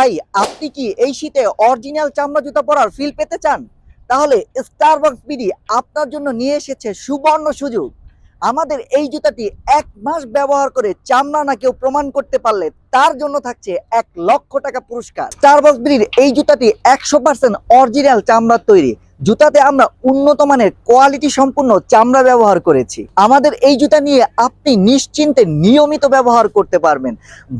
ভাই, আপনি কি এই শীতে অরিজিনাল চামড়া জুতা পরার ফিল পেতে চান? তাহলে স্টারবাকস বিডি আপনার জন্য নিয়ে এসেছে সুবর্ণ সুযোগ। আমাদের এই জুতাটি 1 মাস ব্যবহার করে চামড়া না কেউ প্রমাণ করতে পারলে তার জন্য থাকছে 1 লক্ষ টাকা পুরস্কার। স্টারবাকস বিডির এই জুতাটি 100% অরিজিনাল চামড়ার তৈরি। জুতাতে আমরা উন্নত মানের কোয়ালিটি সম্পূর্ণ চামড়া ব্যবহার করেছি। আমাদের এই জুতা নিয়ে আপনি নিশ্চিন্তে নিয়মিত ব্যবহার করতে পারবেন।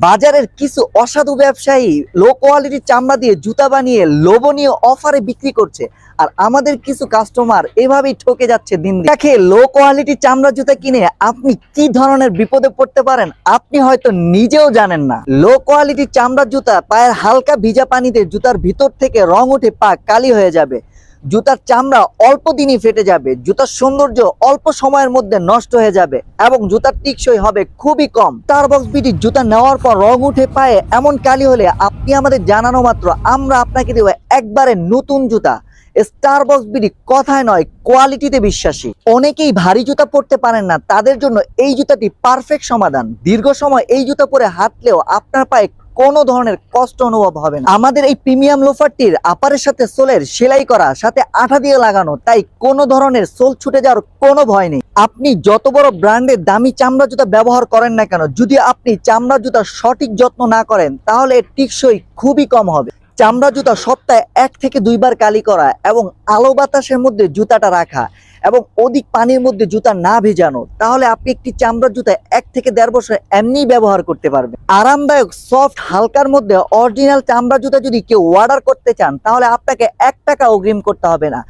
বাজারের কিছু অসাধু ব্যবসায়ী লো কোয়ালিটির চামড়া দিয়ে জুতা বানিয়ে লোভনীয় অফারে বিক্রি করছে, আর আমাদের কিছু কাস্টমার এভাবেই ঠকে যাচ্ছে দিন দিন। দেখে লো কোয়ালিটির চামড়া জুতা কিনে আপনি কি ধরনের বিপদে পড়তে পারেন আপনি হয়তো নিজেও জানেন না। লো কোয়ালিটির চামড়ার জুতা পায়ের হালকা ভিজা পানিতে জুতার ভিতর থেকে রং উঠে পা কালি হয়ে যাবে, জুতার চামড়া অল্প দিনই ফেটে যাবে, জুতার সৌন্দর্য অল্প সময়ের মধ্যে নষ্ট হয়ে যাবে এবং জুতার টিকসই হবে খুবই কম। স্টারবাকস বিডির জুতা নেওয়ার পর রং উঠে পায়ে এমন কালি হলে আপনি আমাদের জানানো মাত্র আমরা আপনাকে দেব একবারে নতুন জুতা। স্টারবাকস বিডি কথায় নয়, কোয়ালিটিতে বিশ্বাসী। অনেকেই ভারী জুতা পরতে পারেন না, তাদের জন্য এই জুতাটি পারফেক্ট সমাধান। দীর্ঘ সময় এই জুতা পরে হাঁটলেও আপনার পায়ে কোনো ধরনের কষ্ট অনুভব হবে না। আমাদের এই প্রিমিয়াম লোফারটির আপারের সাথে সোলের সেলাই করা, সাথে আঠা দিয়ে লাগানো, তাই কোনো ধরনের সোল ছুটে যাওয়ার কোনো ভয় নেই। আপনি যত বড় ব্র্যান্ডের দামি চামড়া জুতা ব্যবহার করেন না কেন, যদি আপনি চামড়া জুতার সঠিক যত্ন না করেন তাহলে এর টিকসই খুবই কম হবে। চামড়া জুতা সপ্তাহে 1 থেকে 2 বার কালি করা এবং আলো বাতাসের মধ্যে জুতাটা রাখা এবং অধিক পানির মধ্যে জুতা না ভেজানো, তাহলে আপনি একটি চামড়ার জুতা 1 থেকে 1.5 বছর এমনি ব্যবহার করতে পারবেন। আরামদায়ক সফট হালকার মধ্যে অরিজিনাল চামড়া জুতা যদি কেউ অর্ডার করতে চান তাহলে আপনাকে 1 টাকা অগ্রিম করতে হবে না।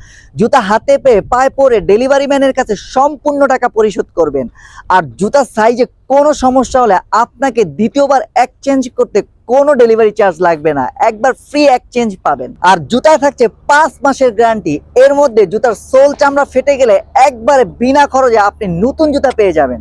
জুতা হাতে পেয়ে পায়ে পরে ডেলিভারি ম্যানের কাছে সম্পূর্ণ টাকা পরিশোধ করবেন। আর জুতার সাইজে কোনো সমস্যা হলে আপনাকে দ্বিতীয়বার এক্সচেঞ্জ করতে কোনো ডেলিভারি চার্জ লাগবে না, একবার ফ্রি এক্সচেঞ্জ পাবেন। আর জুতায় থাকছে 5 মাসের গ্যারান্টি। এর মধ্যে জুতার সোল চামড়া ফেটে গেলে একবারে বিনা খরচে আপনি নতুন জুতা পেয়ে যাবেন।